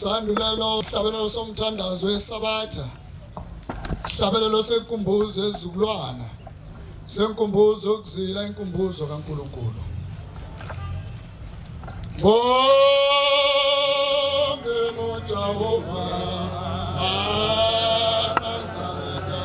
Sandulelo hlabelelo somthandazo wesabatha. Hlabelelo senkumbuzo ezizukulwana. Senkumbuzo okuzila inkumbuzo kaNkulunkulu. Bonke no Jehova Amanazaretha.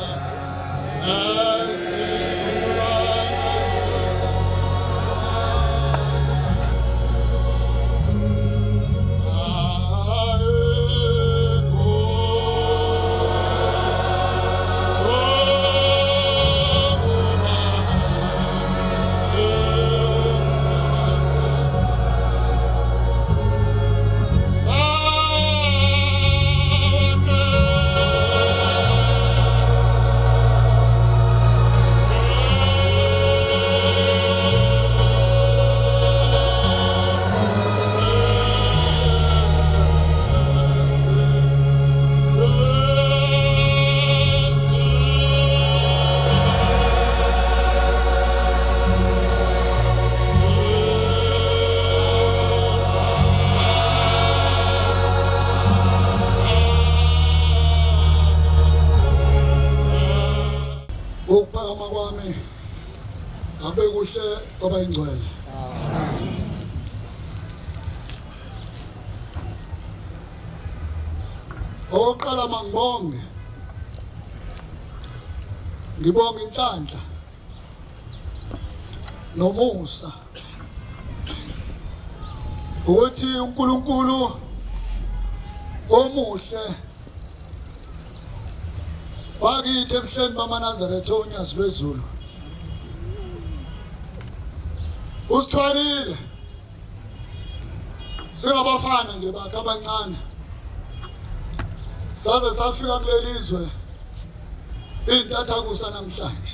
Ubaba engcwele. Oqala mangibonge. Ngibonga inhlanhla nomusa. Ukuthi uNkulunkulu omuhle wakithi ebuhleni bamaNazaretha onyazi lwezulu. Usithwalile singabafana nje bakhe abancane saze safika kulelizwe intathakusa namhlanje.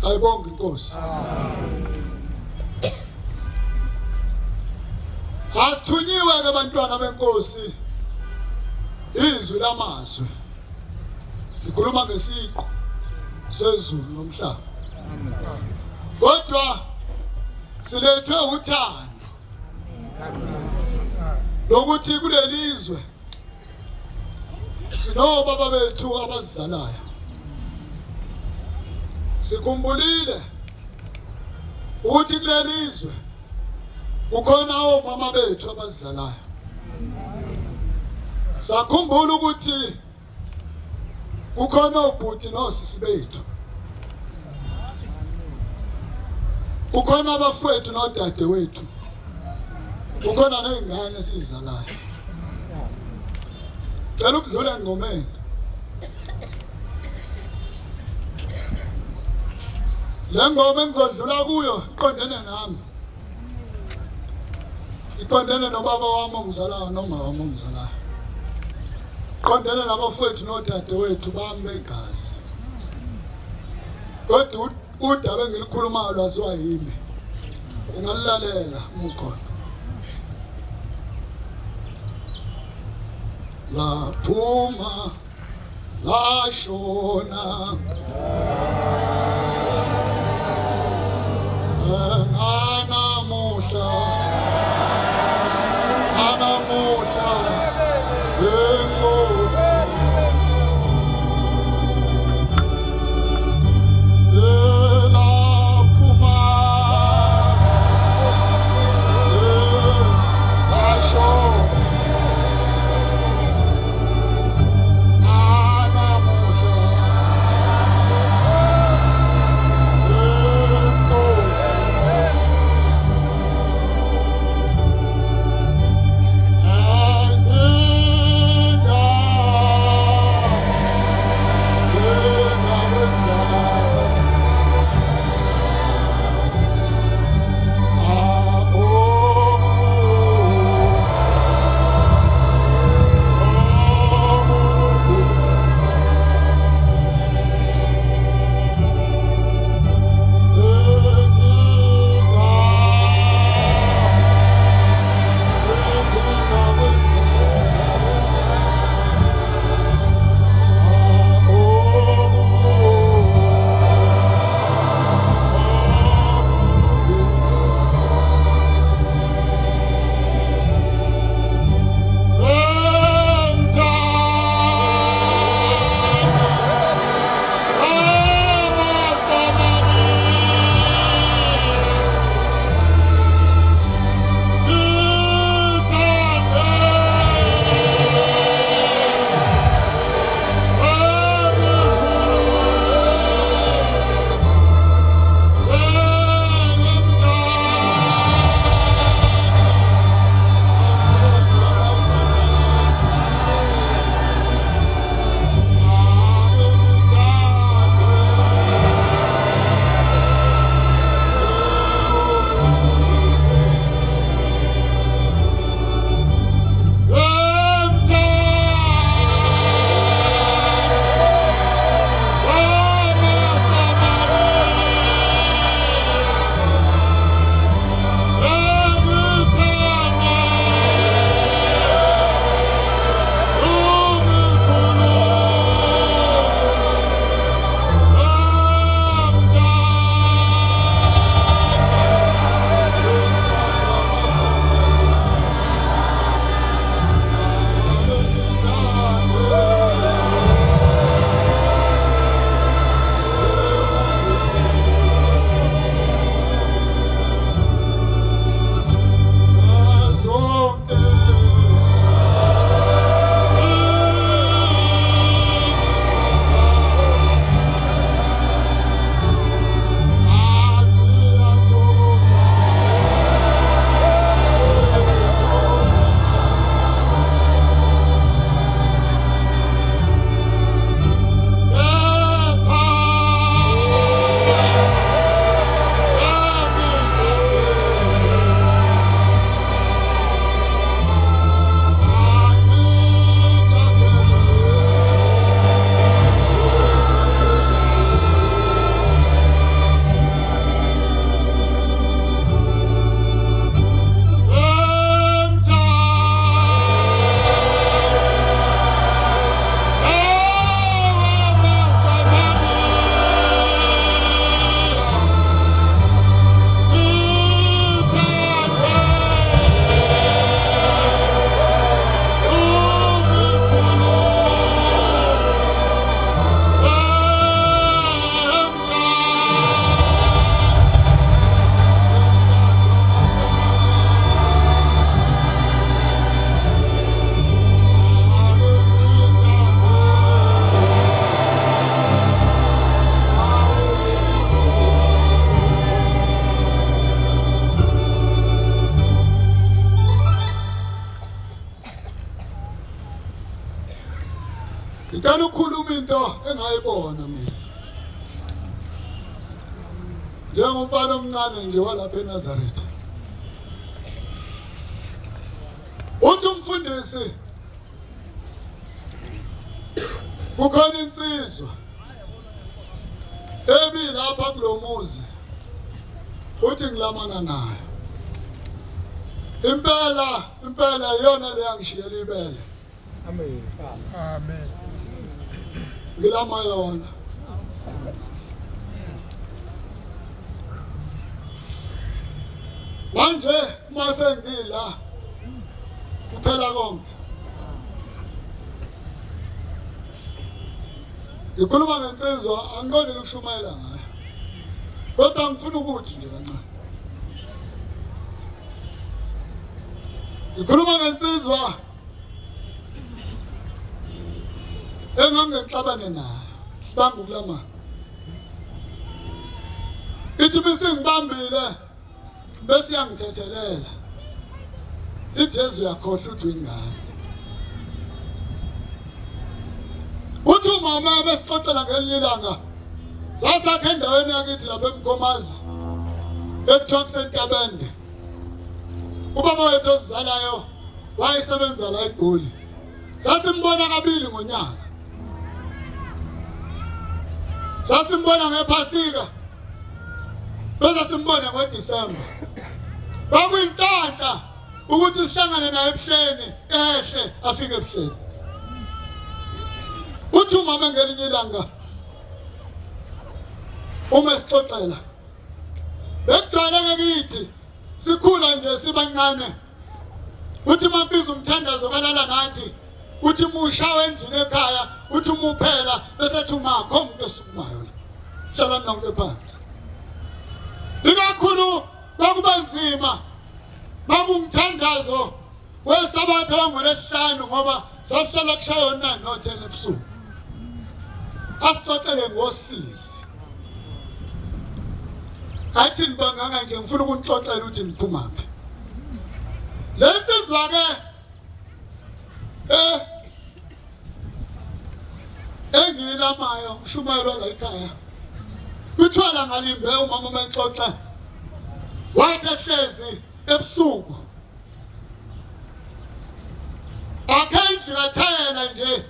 Ayibonge inkosi. Asithunyiwe ke bantwana benkosi izwi lamazwi likhuluma ngesiqo sezulu nomhlaba. Kodwa silethwe uthando lokuthi kulelizwe sinobaba bethu abazizalayo. Sikhumbulile ukuthi kulelizwe kukhona omama bethu abazizalayo. Sakhumbula ukuthi kukhona obhuti nosisi bethu. Kukhona abafowethu nodade wethu. Kukhona nezingane esizalayo. Cela ukudlula engomeni. Le ngoma engizodlula kuyo iqondene nami. Iqondene nobaba wami ongizalayo nomama wami ongizalayo. Iqondene nabafowethu nodade wethu bami begazi. Kodwa udaba engilikhulumayo lwaziwa yimi. Ungalilalela umukhona. Laphuma lashona anamuhla enkosi. ngicela ukukhuluma into engayibona mina. Njengomfana omncane nje walapha eNazaretha. Uthi umfundisi kukhona insizwa lapha kulomuzi. Uthi ngilamana nayo. Impela iyona le yangishiyela ibele. Amen. Amen. Ngilama yona. Manje mase ngila kuphela konke. Ngikhuluma ngensizwa angikoni ukushumayela ngayo. Kodwa ngifuna ukuthi nje kancane. Ngikhuluma ngensizwa engangexabane nayo. Sibanga ukulama. Ithi bese ngibambile bese yangithethelela. iJesu yakhohlwa uthi ingane. Uthi umama besixoxela ngelinye ilanga sasakhe endaweni yakithi lapha eMkomazi ekuthiwa kuseNtabende. Ubaba wethu osizalayo wayesebenza la eGoli. Sasimbona kabili ngonyaka. Sasimbona ngephasika. Bese simbona ngoDisemba. Kwakuyinhlanhla ukuthi sihlangane naye ebuhleni ehle afike ebuhleni. Uthi umama ngelinye ilanga uma sixoxela bekugcwele ngakithi sikhula nje sibancane. Uthi mambiza umthandazo kalala nathi. Uthi musha wendlini ekhaya. Uthi umuphela bese ethi umakho umuntu esukumayo la. Hlala nonke phansi. Ikakhulu kwakuba nzima mangumthandazo weSabatha wangoLwesihlanu ngoba sasihlala kushaya 9 no 10 ebusuku. Asixoxele ngosizi. Athi nibanganga nje ngifuna ukunixoxela ukuthi niphumaphi. Lensizwa ke engilamayo mshumayelo la ekhaya. Kuthiwa ngalimbe umama maxoxa. Wathi ehlezi ebusuku. Akhenji ngathayela nje.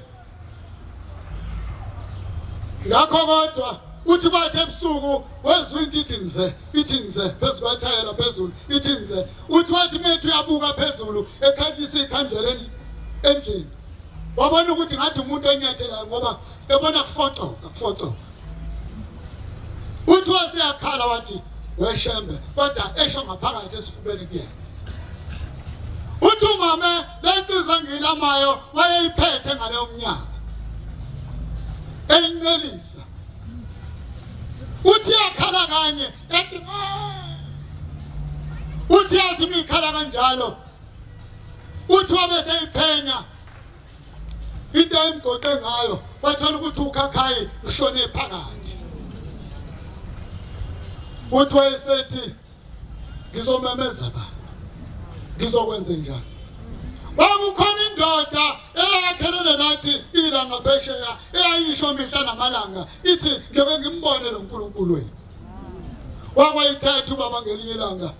Ngakho kodwa uthi kwathi ebusuku wezwe into ithi nze phezu kwathayela phezulu ithi nze. Uthi wathi methu uyabuka phezulu ekhanyisa ikhandlela endlini. Wabona ukuthi ngathi umuntu enyathela ngoba ebona kufoco. Uthi wasiyakhala wathi weShembe kodwa esho ngaphakathi esifubeni kuyena. Uthi umama lensizwa ngilamayo wayeyiphethe ngale umnyaka. Elincelisa. Uthi yakhala kanye ethi uthi yathi mikhala kanjalo. Uthi wabese iphenya. Into emgoqe ngayo wathola ukuthi ukhakhayi ushone phakathi. Uthi wayesethi ngizomemeza baba. Ngizokwenza njani? Kwakukhona indoda eyakhelele nathi ilanga phesheya eyayisho mihla namalanga ithi ngeke ngimbone lo nkulunkulu wenu. Wakwayithetha ubaba ngelinye ilanga.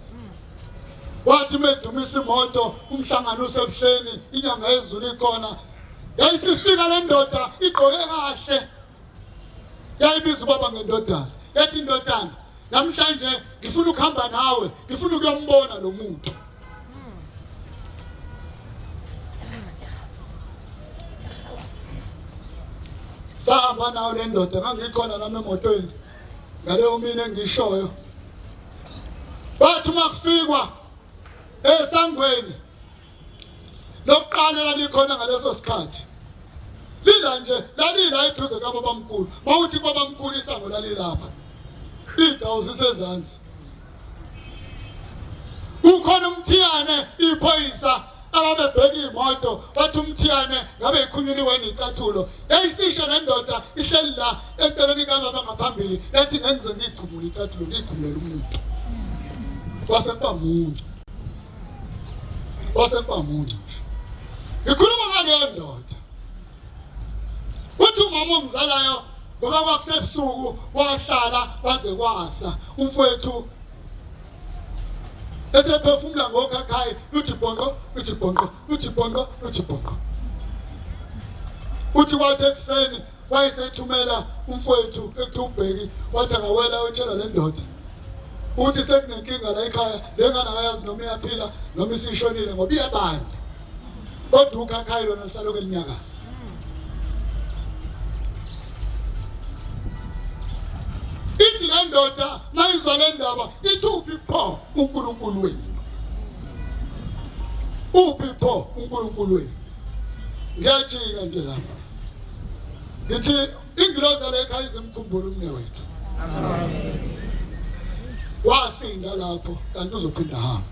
Wathi medumisa imoto umhlangano usebuhleni inyanga yezulu ikhona. Yayisifika le ndoda igqoke kahle. Yayibiza ubaba ngendodana. Yathi indodana namhlanje ngifuna ukuhamba nawe, ngifuna ukuyombona lo muntu. Sahamba nawo le ndoda ngangikhona nami emotweni. Ngaleyo mina engishoyo. Bathi makufikwa esangweni lokuqala lalikhona ngaleso sikhathi. Lila nje lalila eduze kababamkhulu. Mawuthi babamkhulu isango lalilapha. Idawu zisezansi. Ukhona umthiyane iphoyisa ababebheka imoto wathi umthiyane ngabe ikhunyuliwe nicathulo. Yayisisho le ndoda ihleli la eceleni kababa ngaphambili yathi ngenze ngikhumule icathulo ngikhumulela umuntu. Wasekuba muncu. Ikhuluma ngaleyo ndoda. umama ongizalayo ngoba kwakusebusuku wahlala waze kwasa umfowethu esephefumula ngokhakhaya uthi bonqo uthi bonqo uthi bonqo uthi bonqo uthi kwathi ekseni wayesethumela umfowethu ekutubheki wathi angawela utshela le ndoda uthi sekunenkinga la ekhaya lengane akayazi noma iyaphila noma isishonile ngoba iyabanda kodwa ukhakhaya lona lisaloku elinyakaza ithi le ndoda mayizwa le ndaba ithi uphi pho uNkulunkulu wenu uphi pho uNkulunkulu wenu ngiyajika nje lapha ngithi ingilozi le ekhaya izimkhumbulo umnewethu amen wasinda lapho kanti uzophinda hamba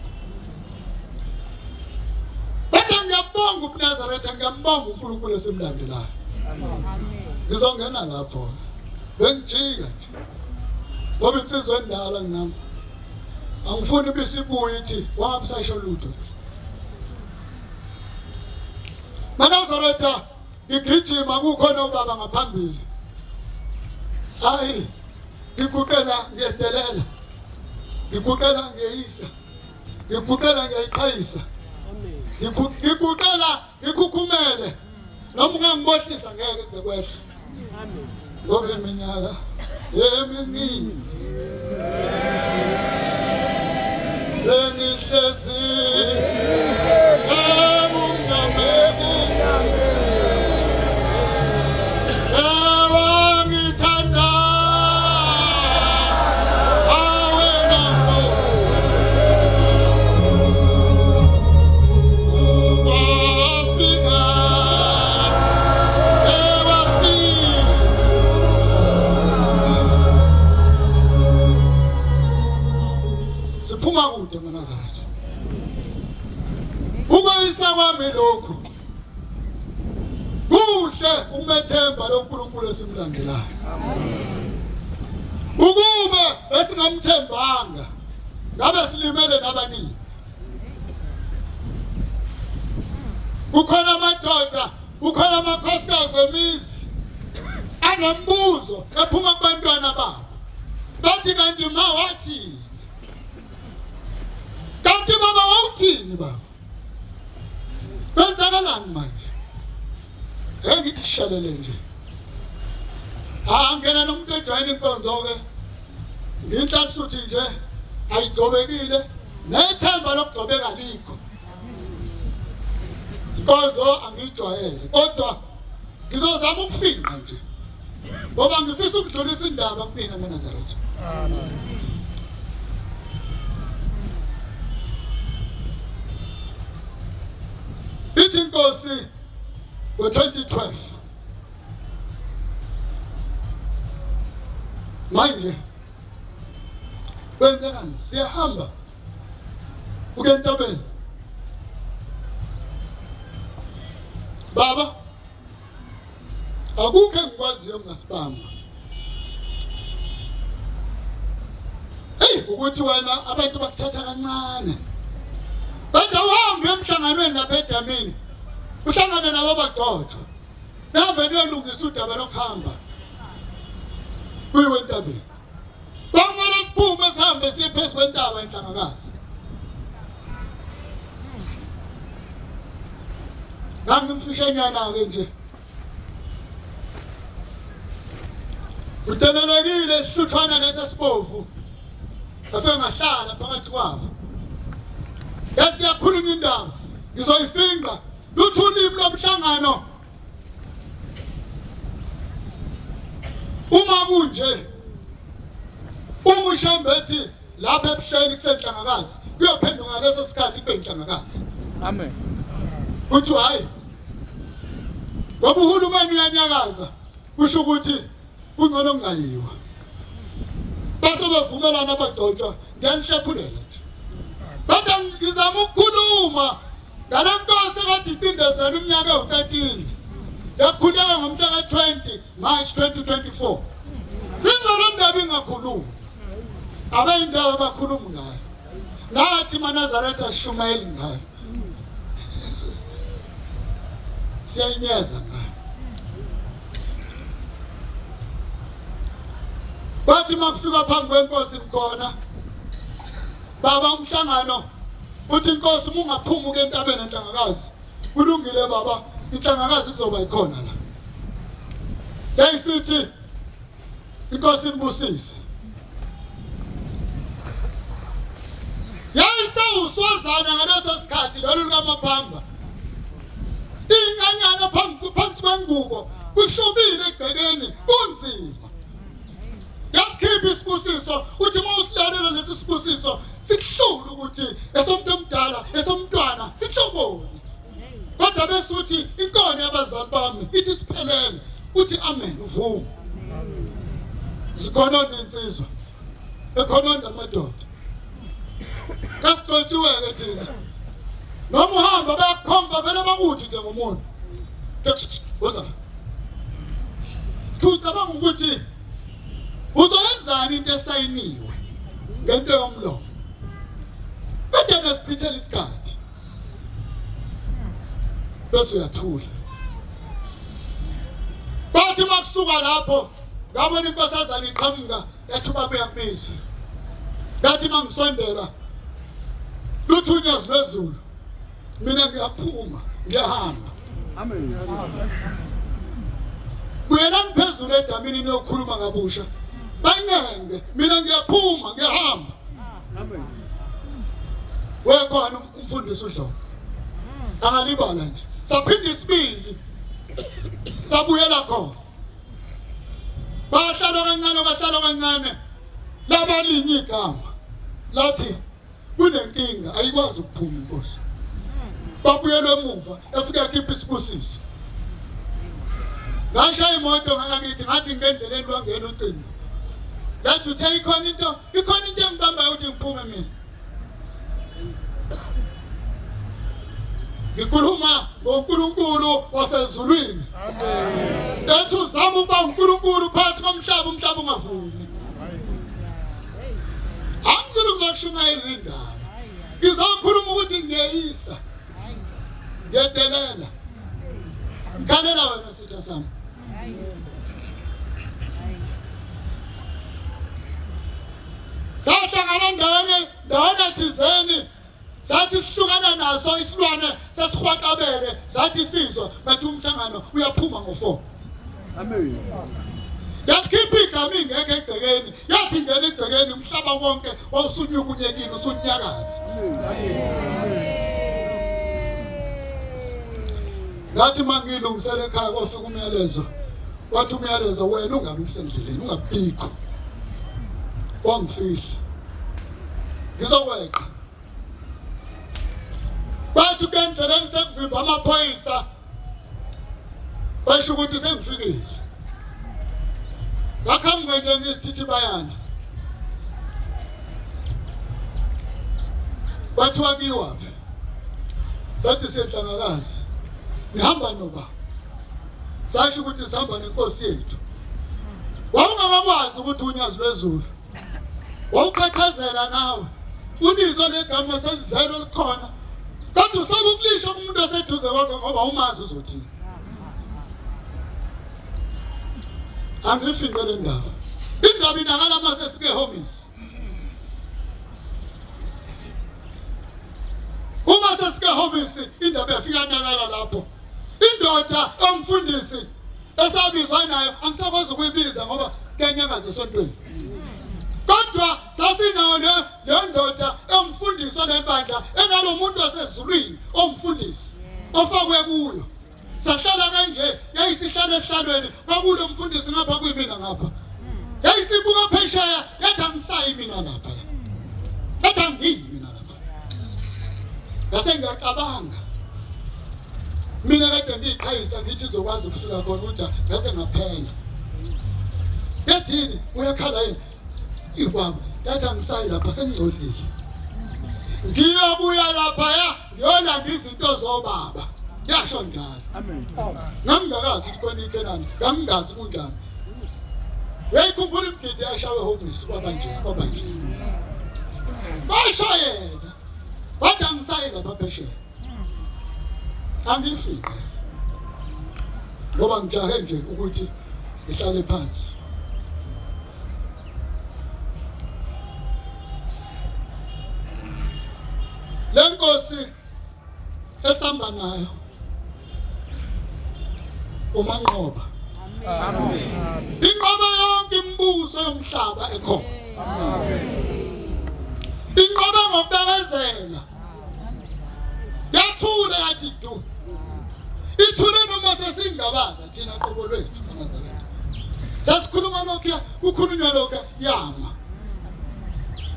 kodwa ngiyabonga uNazaretha ngiyambonga uNkulunkulu esimlandelayo amen ngizongena lapho bengijika nje ngoba insizwe endala nginami angifuni bisibuye ithi wangabisasho lutho Manazaretha ngigijima kukhona ubaba ngaphambili hayi ngikuqela ngiyedelela ngikuqela ngiyisa ngikuqela ngiyayiqhayisa ngikuqela ngikhukhumele noma ungangibohlisa ngeke kuzekwehla amen ngoba iminyaka yeminingi bengihlezi ebumnyameni ewangithanda awena Nkosi wafika siphuma kude Manazaretha ukweyisa kwami lokhu kuhle umethemba loNkulunkulu esimlandelayo ukuba esingamthembanga ngabe silimele nabaningi kukhona amadoda kukhona amakhosikazi emizi anembuzo ephuma kubantwana babo bathi kanti ma wathi kanti baba wawuthini baba kwenzakalani manje ngithi shalele nje angena nomuntu ejoyina Inkonzo ke nginhlanhluthi nje ayidobekile nethemba lokudobeka likho Inkonzo angijwayele kodwa ngizozama ukufinqa nje ngoba ngifisa ukudlulisa indaba kumina Manazaretha ithi Nkosi ngo-2012 manje kwenzekani siyahamba uke entabeni baba akukho engikwaziyo ngasibamba ukuthi wena abantu bakuthatha kancane kodwa uhambe emhlanganweni lapha edamini uhlangane nabo abagcotshwa nabe niyolungisa udaba lokuhamba kuyiwe entabeni bangala siphume sihambe siye phezu kwentaba enhlangakazi ngangimfishanyana ke nje utenelekile isihluthwana lesesibovu afike ngahlala phakathi kwabo yasiyakhuluma indaba ngizoyifinqa luthulimi lomhlangano uma kunje Shembe ethi lapha ebuhleni kusenhlangakazi kuyophenduka leso sikhathi kube inhlangakazi amen uthi hayi ngoba uhulumeni uyanyakaza kusho ukuthi kungcono kungayiwa base bevumelana abagcotshwa ngiyanihlephulela nje kodwa ngizama ukukhuluma ngalenkosi ekade icindezela umnyaka u13 yakhuleka ngomhla ka20 March 2024 sizolo ndaba ingakhuluma abayindaba abakhuluma ngayo nathi Manazaretha sishumayeli ngayo siyayinyeza ngayo Bathi makufika phambi kwenkosi khona baba umhlangano uthi inkosi ungaphuma ke entabeni enhlangakazi kulungile baba inhlangakazi kuzoba ikhona la yayisithi inkosi ibusise yayisawuswazana ngaleso sikhathi lolu likaMaphamba inyanyana phansi kwengubo kushubile egcekeni kunzima yasikhipha isibusiso uthi mawusilalela lesi sibusiso sikuhlula ukuthi esomuntu omdala esomntwana sihlobone kodwa besuthi inkoni yabazali bami ithi siphelele uthi amen uvuma sikhona insizwa ekhona ndamadoda kasixotshiwe thina noma uhamba bayakhomba vele bakuthi nje ngomuntu woza kucabanga ukuthi uzoyenzani into esayiniwe ngento yomlomo kodwa nesichithela isikhathi bese uyathula bathi makusuka lapho ngabona inkosazana iqhamuka yathuba beyabiza ngathi mangisondela luthunya zezulu mina ngiyaphuma ngiyahamba amen kuyelani phezulu edamini niyokhuluma ngabusha banyenge mina ngiyaphuma ngiyahamba amen wekhona umfundisi uDlomo angalibala nje saphinda isibili sabuyela khona bahlala kancane labalinye igama lathi kunenkinga ayikwazi ukuphuma inkosi babuyelwe emuva efika ekhipha isibusiso ngashaya imoto ngakithi ngathi ngendleleni kwangena ucingo yathi uthe ikhona into engibambayo ukuthi ngiphume mina ngikhuluma ngoNkulunkulu waseZulwini amen yathi uzama ukuba uNkulunkulu phakathi komhlaba umhlaba ungavumi angizile ukuzokushumayela indaba ngizokhuluma ukuthi ngiyeyisa ngiyedelela ngikhalela wena sitha sami sahlangana ndawana thizeni sathi sihlukana naso isilwane sesihwaqabele sathi sizwa bathi umhlangano uyaphuma ngo4 amen yakhipha igama ingeke egcekeni yathi ngene egcekeni umhlaba wonke wawusunyukunyekile usunyakaza ngathi mangilungisele ekhaya kwafika umyalezo wathi umyalezo wena ungabi usendleleni ungabikho wangifihla ngizokweqa bathi kendleleni sekuvimba amaphoyisa basho ukuthi sengifikile bakhamwe nje ngisithithi bayana bathi wakiwaphi sathi sihlangakazi ngihamba noba sasho ukuthi sihamba nenkosi yethu wawungakwazi ukuthi unyazi lwezulu wawuqhaqhazela nawe unizo legama sezelo likhona kodwa usabe ukulisha umuntu oseduze kwakho ngoba umazi uzothini angifinqele indaba inakala mase sike homies uma sesike homies indaba yafika nakala lapho indoda omfundisi esabizwa nayo angisakwazi ukuyibiza ngoba kenyakaze esontweni kodwa sasinawo le ndoda emfundisi nebandla enalomuntu waseZulwini omfundisi ofakwe kuyo sahlala kanje yayisihlala ehlalweni kwakulo mfundisi ngapha kuyimina ngapha yayisibuka phesheya yathi angisayi mina lapha yathi angiyimina lapha ngase ngiyacabanga mina kade ngiyiqhayisa ngithi izokwazi ukufika khona uDa ngase ngaphela yathini uyakhala yini ibaba yathi angisayi lapha sengcolile ngiyobuya lapha ngiyolanda izinto zobaba yasho njalo amen ngangakazi ukuthi kwenikenan ngangazi kunjani yayikhumbula imgidi yashawe homies kwaba nje bashayela bathi angisayi lapha phesheya angifike ngoba ngijahe nje ukuthi ngihlale phansi esamba nayo umanqoba. Amen. Inqoba yonke imibuso yomhlaba ekhona. Amen. Inqoba ngokubekezela. Yathula yathi du. Ithule noma sesingabaza thina qobo lwethu Amanazaretha. Sasikhuluma lokho ukukhulunywa lokho yama.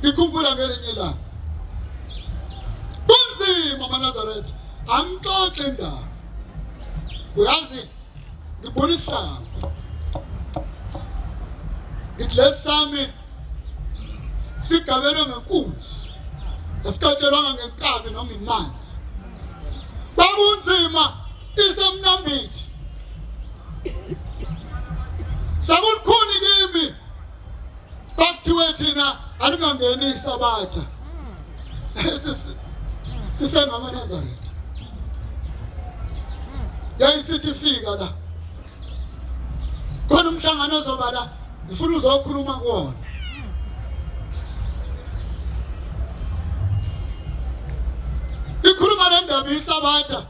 Ikhumbula ngelinye ilanga. Kunzima Amanazaretha. Angixoxe indaba. Uyazi ngibona isihlangu. Iglesami sigabelwe ngenkunzi. Esikatshelwanga ngenkabi noma imanzi. Kwakunzima isemnambithi. Sakukhona kimi. Bakuthiwe thina alingangeni Yesabatha. Sisengamanazaretha. Yayisithi fika la. Khona umhlangano ozoba la, ngifuna uzokhuluma kuwona. Ikhuluma le ndaba Yesabatha.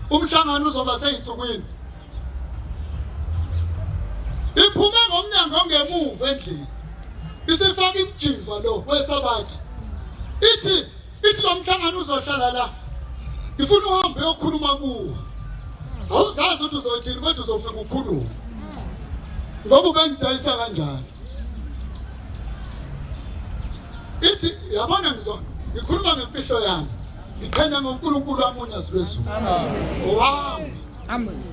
Umhlangano uzoba seyinsukwini. Iphume ngomnyango ongemuva endlini. Isifaka imjiva lo weSabatha. Ithi lo mhlangano uzohlala la. Ngifuna uhambe uyokhuluma kuwo. Awuzazi ukuthi uzothini kodwa uzofika ukhuluma. Ngoba ubengidayisa kanjani. Ithi yabona ngikhuluma ngemfihlo yami. Ngikhanya ngoNkulunkulu wami uNyazulwezulu. Amen. Amen.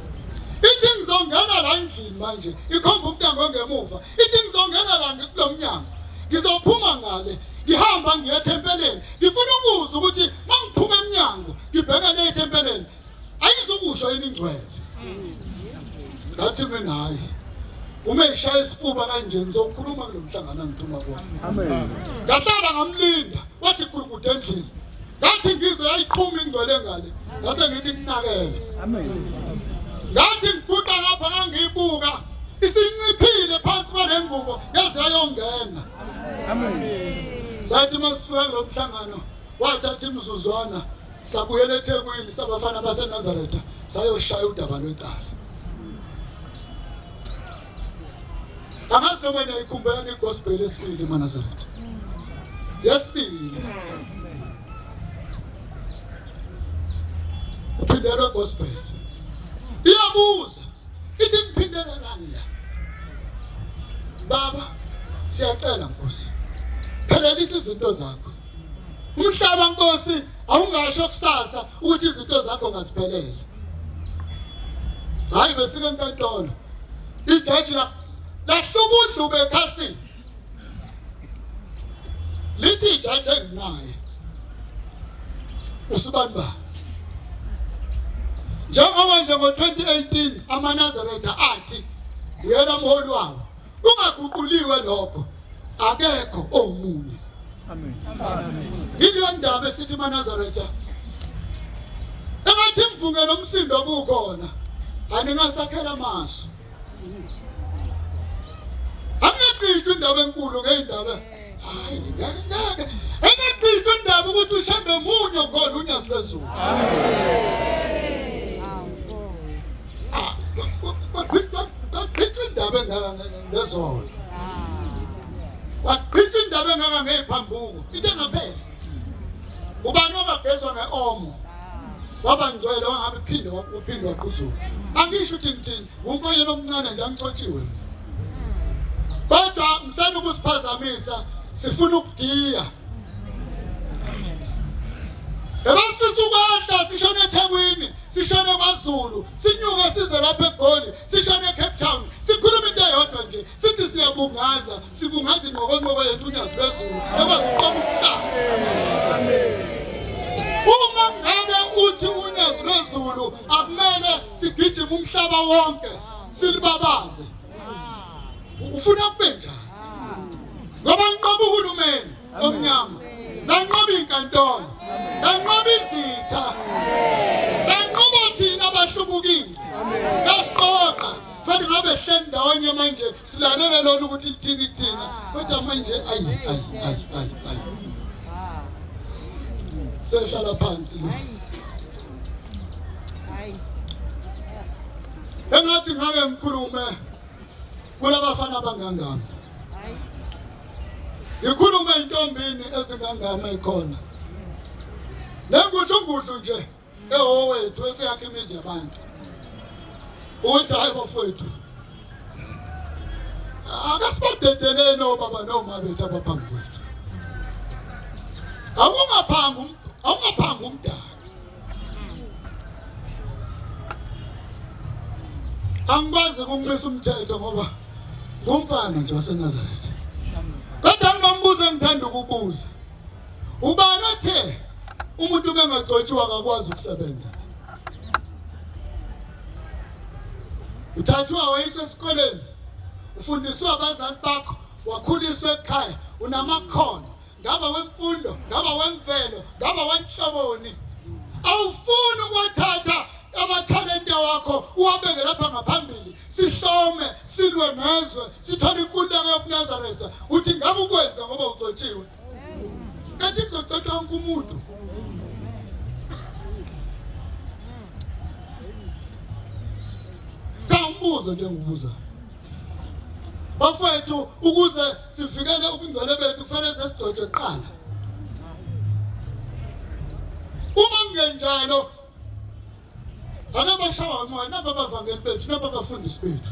Ithi ngizongena la endlini manje. Ikhomba umnyango ongemuva. Ithi ngizongena la kulomnyango. Ngizophuma ngale. Ngihamba ngiye eTempeleni. Ngifuna ukuza ukuthi mangiphuma eminyango ngibheka le eTempeleni. Ayizokusho yini engcwele. Ngathi mina hayi. Uma eshaya isifuba kanje ngizokhuluma kulomhlangano ngithuma kuwo. Amen. Ngahlala ngamlinda wathi kukude endlini. Ngathi ngizwe yayiqhuma ingcwele ngale. Ngase ngithi kunakele. Amen. Ngathi ngiguqa ngapha ngangiyibuka isinciphile phansi kwale ngubo yaze yayongena. Amen. Sathi masifika lo mhlangano wathatha imizuzwana sabuyela eThekwini sabafana baseNazaretha sayoshaya udaba lwecala. Angazi noma niyikhumbula igospel esibili eManazaretha. Yesibili. Uphindelwe gospel. Iyabuza. Ithi ngiphindelelani la? Baba, siyacela Nkosi. Phelelisa izinto zakho. Umhlaba Nkosi awungasho kusasa ukuthi izinto zakho ngaziphelele. Hayi besike enkantolo. Ijaji lahluba uDube ekhasini. Lithi ijaji enginaye. Usibani ba? Njengoba nje ngo-2018 Amanazaretha athi uyena mholi wawo. Kungaguquliwe lokho. Akekho omunye. Amen. Ile ndaba esithi Amanazaretha. Engathi mvunge nomsindo obukhona. Aningasakhela amasu. Angaqithi indaba enkulu ngeindaba. Hayi ngeke. Engaqithi indaba ukuthi uShembe munye khona uNyazulwezulu. Amen. Waqithi indaba engakangezona. Waqithi indaba engakangeziphambuko. Into engapheli. Ubani obagezwa ngeomo. Wabangcwele wangabe uphinde waqhuzula. Angisho ukuthi ngithini, umfanyana omncane nje angixotshiwe. Kodwa msana ukusiphazamisa, sifuna ukugiya. Ebasifisa ukwahla sishone eThekwini, sishone kwaZulu, sinyuke size lapha eGoli, sishone eCape Town, sikhuluma into eyodwa nje, sithi siyabungaza, sibungaza ingqokonqobo yethu uNyazulwezulu, ekwazi ukuqoba umhlaba. Amen. Uma ngabe uthi uNyazulwezulu akumele sigijime umhlaba wonke, silibabaze. Ufuna kube njani? Ngoba nqoba uhulumeni omnyama, nanqoba inkantolo, nanqoba izitha, nanqoba thina abahlubukile. Yasiqoqa, fanele ngabe hleli ndawonye manje silalele lona ukuthi lithini kuthina, kodwa manje ayi. Sehlala phansi lo. engathi ngake ngikhulume kulabafana abangangami. Ngikhulume intombini ezingangami ekhona. Lengudlungudlu nje ehowethu esiyakhe imizi yabantu. Uthi hayi bafowethu. Akasibadedeleni nobaba noma bethu abaphambi kwethu. Awungaphanga umdala. Angikwazi ukumisa umthetho ngoba ngumfana nje waseNazaretha. Kodwa ngimbuza ngithanda ukubuza. Ubani othe umuntu bengagcotshiwa akakwazi ukusebenza? Uthathiwa wayise esikoleni, ufundiswa abazali bakho, wakhuliswa ekhaya, unamakhono, ngaba wemfundo, ngaba wemvelo, ngaba wenhloboni. Awufuni ukwathatha amathalente wakho uwabeke lapha ngaphambili, sihlome, silwe nezwe, sithole inkululeko yobuNazaretha. Uthi ngabe ukwenza ngoba ugcotshiwe. Kanti kuzogcotshwa wonke umuntu. Umbuzo nje ngibuza. Bafethu ukuze sivikele ubungcwele bethu kufanele sisidotshwe kuqala. Uma kungenjalo akabashawa umoya naba abavangeli bethu, naba abafundisi bethu,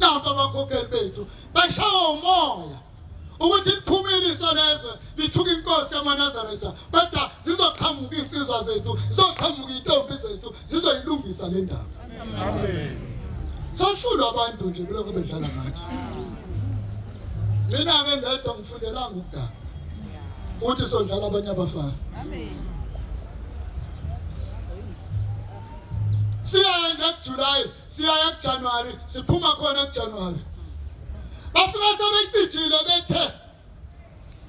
naba abakhokheli bethu bashawa umoya ukuthi liphumile isonezwe lithuka inkosi yamaNazaretha, kodwa zizoqhamuka insizwa zethu, zizoqhamuka intombi zethu, zizoyilungisa le ndaba. Amen. Sashula abantu nje belokhu bedlala ngathi. Mina ke ngedwa ngifundelanga ukuganga. Uthi sodlala abanye abafana. Amen. Siya nje kuJuly, siya kuJanuary, siphuma khona kuJanuary. Bafika sebecijile bethe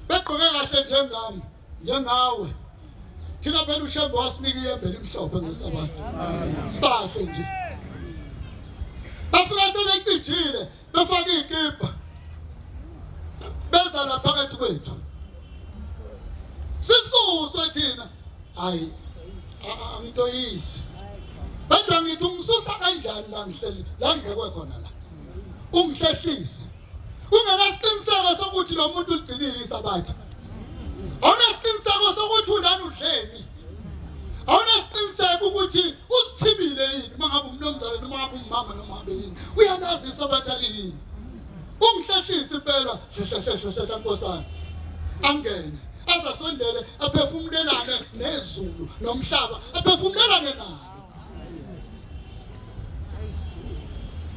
begqoke kahle njengami, njengawe. Thina phela uShembe wasinika iyembe elimhlophe ngeSabatha. Sibahle nje. Bafika sebecijile, befaka ikipa. Beza lapha phakathi kwethu. Sisuswe thina. Hayi, angitoyisi. Kodwa ngithi ungisusa kanjani la ngihleli, la ngibekwe khona la. Ungihlehlise. Ungenasiqiniseko sokuthi lo muntu uligcinile iSabatha. Awunasiqiniseko sokuthi unani udleni. Awunasiqiniseko ukuthi usithibile yini mangabe umnomzana noma ngabe umama noma ngabe yini. Uyanazi iSabatha lini. Ungihlehlise impela, hlehla nkosana. Angene, azasondele aphefumulelane nezulu nomhlaba, aphefumulelane nalo.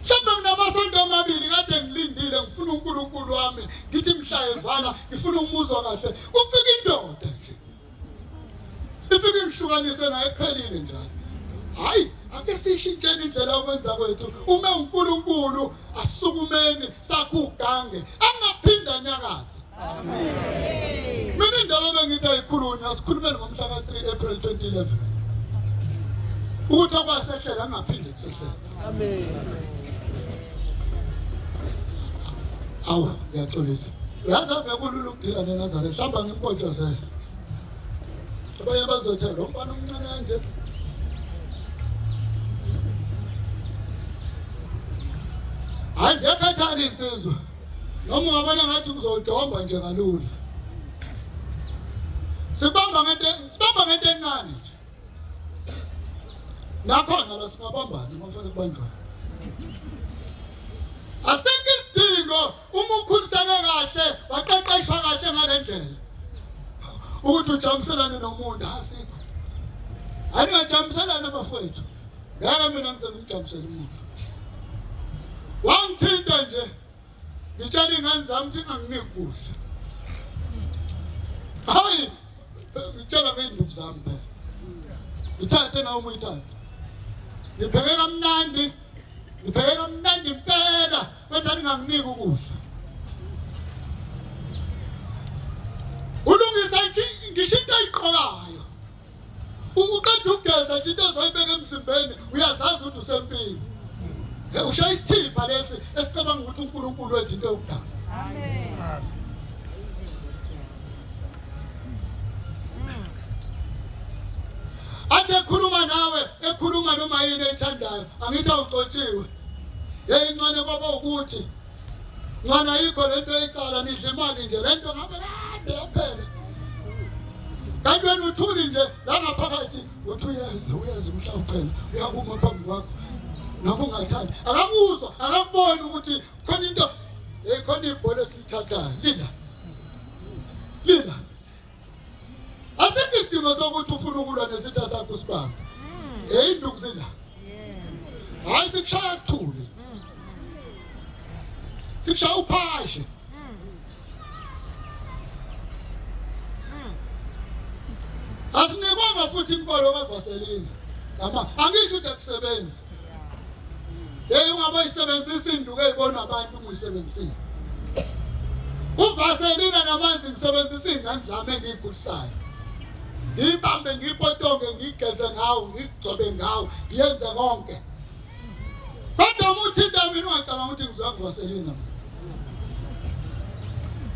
Mhlawumbe nginamasonto amabili kade ngilindile ngifuna uNkulunkulu wami, ngithi mhla evala ngifuna umuzwa kahle. Ufika indoda nje. Ifike ngihlukanise naye kuphelile njalo. Hayi, ake sishintsheni indlela yokwenza kwethu. Uma uNkulunkulu asukumeni sakhugange, angaphinda nyakaza. Amen. Mina indaba bengithi ayikhulunywa, sikhulumeni ngomhla ka3 April 2011. Ukuthi akwasehlela angaphinde kusehlela. Amen. Awu, ngiyaxolisa. Uyazi ave kulula ukudila neNazaretha, hlamba ngimpotshozela. Abanye bazothela lo mfana omncane kanje. Hayi ziyakhathala insizwa. Noma ungabona ngathi kuzodomba nje kalula. Sibamba ngento encane nje. Nakhona la singabambana mafana kubanjwa. Asikho isidingo uma ukhuliseke kahle, waqeqeshwa kahle ngalendlela. Ukuthi ujamselane nomuntu asikho. Angajamselana bafowethu. Ngeke mina ngizengimjamsele umuntu. Wangithinta nje. Ngitshela ingane zami ukuthi nginganginiki kudla. Hayi, ngitshela ngeinduku zami phela. Ithathe na umuyithathe. Nipheke kamnandi impela, kodwa ninganginiki ukudla. Ulungisa nje ngisho into ayiqhokayo. Uqeda ukugeza nje into ozoyibeka emzimbeni, uyazazi ukuthi usempini. Ushaya isithipha lesi esicabanga ukuthi uNkulunkulu wethu into yokudala. Amen. Athe ekhuluma nawe, ekhuluma noma yini ethandayo, angithi awuxotshiwe. Incwane kwaba ukuthi Ncwane ayikho lento eyicala nidle imali nje lento ngabe kade yaphela. Kanti wena uthuli nje la ngaphakathi uthi uyeza umhla uphela uyakuma phambi kwakho noma ungathandi akakuzwa akakuboni ukuthi khona into khona ibhola esilithathayo Linda asikho isidingo sokuthi ufuna ukulwa nesitha sakho sibamba induku zila hayi sikushaya kuthule sikushaya uphashe asinekwanga futhi inkolo kaVaselini angisho ukuthi akusebenzi ungabayisebenzisa induku ezibona abantu unguyisebenzisile uVaselina namanzi ngisebenzisa ingane zami engikhulisayo ngibambe ngipotonge ngigeze ngawo ngigcobe ngawo yenze konke kodwa umuthinta mina ungacabanga ukuthi ngizwa kuVaselina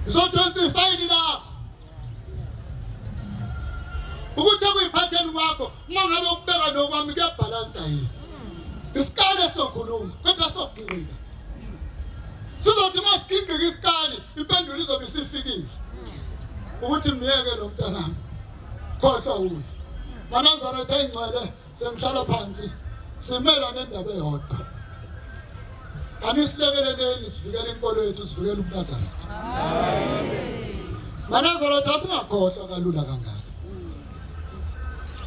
ngizodonsa ifayili lapho ukuthi akuyiphatheni kwakho uma ngabe ukubeka nokwami kuyabhalansa yini isikale sokhuluma kodwa sokuqhubeka sizothi masikindika isikali impendulo izobe isifikile ukuthi miyeke lo mntanami khohlwa uye Amanazaretha engcwele sengihlala phansi simela nendaba eyodwa anisilekeleleni sivikele inkolo yethu sivikele uNazaretha amen Amanazaretha singakhohlwa kalula kangaka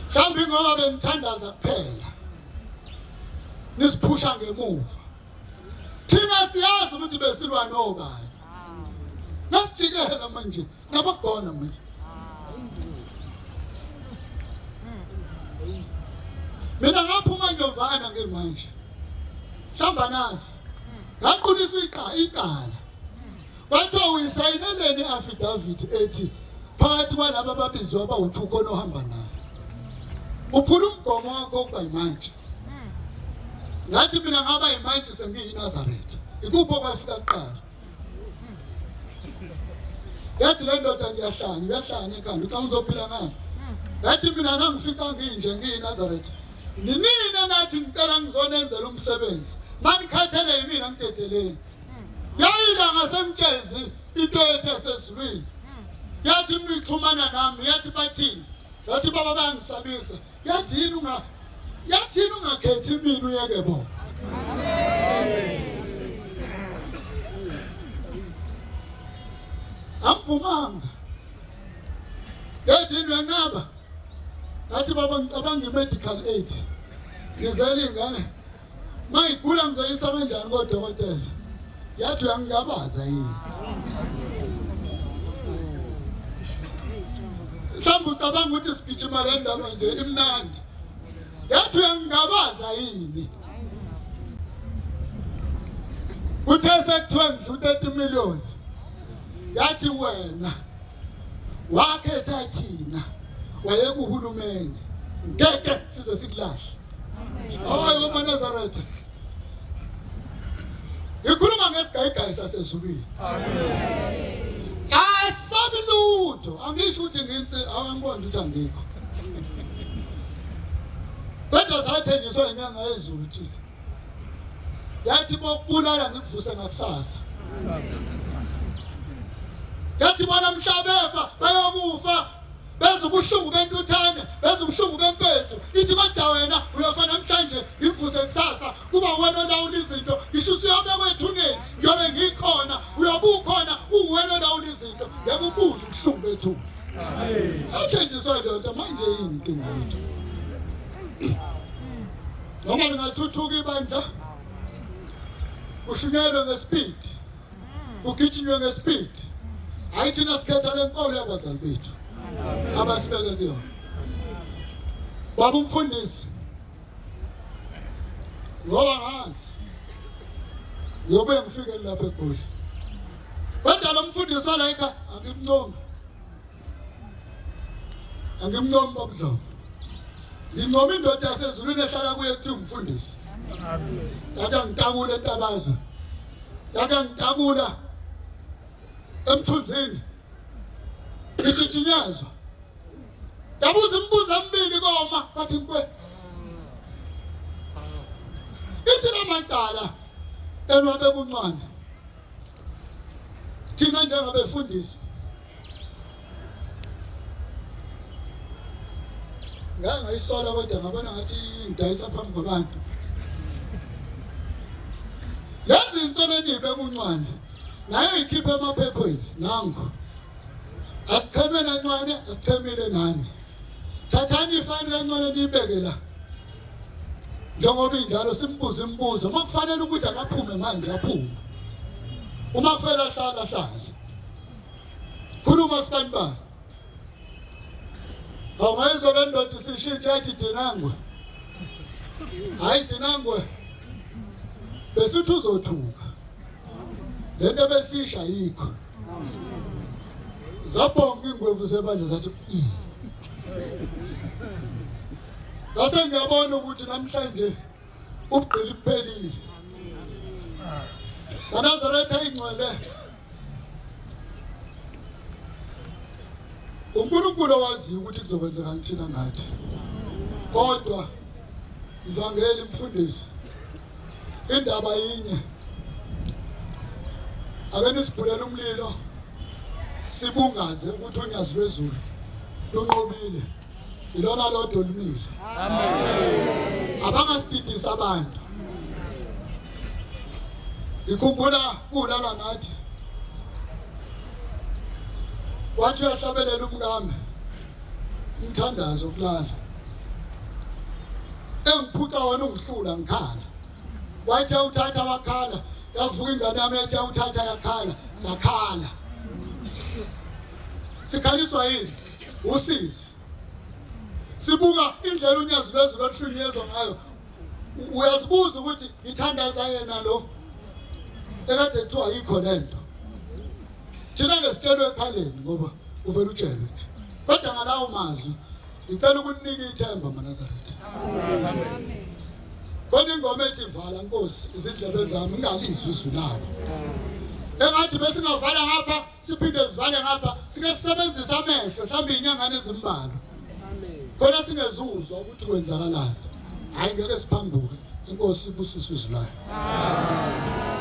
mhlawumbe ngoba benithandaza kuphela nisiphusha ngemuva thina siyazi ukuthi besilwa nobani nasijikela manje nabagona manje mina ngaphuma nyovana ngemanje hlamba nazi ngaqulisa icala bathiwa uyisayineleni affidavit ethi phakathi kwalabo ababizwa abawu2 khona ohamba naye uphula umgomo wakho ukuba imanje ngathi mina ngaba imanje sengiyiNazaretha ikupho kwafika kuqala yathi le ndoda ngiyahlanya ekhanda uca ngizophila ngani ngathi mina nangifica nginje ngiyiNazaretha ninina nathi ngicela ngizonenzela umsebenzi manikhathele yimina ngiteteleni yayila ngasemtshezi into ethe yaseZulwini yathi ngixhumana nami yathi bathini yathi baba bangisabisa yathi yini ungakhethi mina uyeke bona amvumanga yathi uyanqaba yathi baba ngicabanga imedical aid ngizela ingane mayigula ngizoyisa kanjani kodokotela yathi uyangabaza yini mhlawumbe ucabanga ukuthi sigijima le ndaba nje imnandi yathi uyangabaza yini uthe sekuthiwa ngidlu 30 million yathi wena wakhetha thina wayeka uhulumeni ngeke size sikulahle hayi uManazaretha ikhuluma ngesigayigayi saseZulwini amen asabi lutho angisho ukuthi ngintsi awangibona ukuthi angikho kodwa sathenjiswa inyanga yezulu thina yathi bokubulala ngikuvuse ngakusasa yathi bona mhlabefa bayokufa beza ubuhlungu bentuthane beza ubuhlungu bempethu ithi kodwa wena uyofana namhlanje ngivuse kusasa kuba wena olawula izinto ngisho usiyobekwa ethuneni ngiyobe ngikhona uyobukhona uwena olawula izinto ngeke ubuze ubuhlungu bethu amen sathenjiswa lento manje yini inkinga yethu noma lingathuthuka ibandla ushunyelwe ngespeed ugijinywe ngespeed hayi thina sikhetha lenkolo yabazali bethu abasibeke kuyona baba umfundisi ngoba ngazi yobe ngifike lapha eGoli kodwa lo mfundisi la ekhaya angimncoma babudlo ngingoma indoda yaseZulwini ehlala kuye kuthi umfundisi yaka ngitakula entabazwe yaka ngitakula emthunzini ngijinyazo yabuza imibuzo emibili koma bathi nkwe ithi lamacala enwabe kuNcwane thina njengabefundisi ngayisola kodwa ngabona ngathi ngidayisa phambi kwabantu yazi insoneni bekuNcwane naye ikhiphe emaphephweni nangu asichemene Ncwane asichemile nani thathani ifani kaNcwane nibeke la njengoba injalo simbuze imibuzo makufanele ukuthi akaphume manje aphume uma kufela hlala khuluma sibanibani awungayizwa le ndoda isishintsha ethi dinangwe hayi dinangwe besithi uzothuka lento besisha yikho zabonga ingwevu sebandla zathi base ngiyabona ukuthi namhlanje ubugqili kuphelile Amanazaretha engcwele uNkulunkulu owazi ukuthi kuzokwenzeka ngithina ngathi kodwa mvangeli mfundisi indaba yinye ake nisibhulela umlilo sibungaze ukuthi unyazi lwezulu lunqobile ilona lodwa olumile amen abangasididisa abantu ikhumbula kulala nathi wathi uyahlabelela umkami umthandazo kulala engiphuca wena ungihlula ngikhala wathi uthatha wakhala yavuka ingane yami yathi uthatha yakhala sakhala sikhaliswa yini usizi sibuka indlela unyazi lwezulu oluhlunyezwa ngayo uyazibuza ukuthi ithandaza yena lo ekade kuthiwa yikho lento thina ngesitshelwe ekhaleni ngoba uvela utshelwe nje kodwa ngalawo mazwi ngicela ukunika ithemba Amanazaretha amen kodwa ingoma ethi vala Nkosi izindlebe zami ngingalizwi izwi labo engathi besingavala ngapha siphinde sivale ngapha sike sisebenzisa amehlo mhlawumbe inyangane ezimbalwa amen khona singezuzwa ukuthi kwenzakalani hayi ngeke siphambuke Inkosi ibusiswe izwi layo amen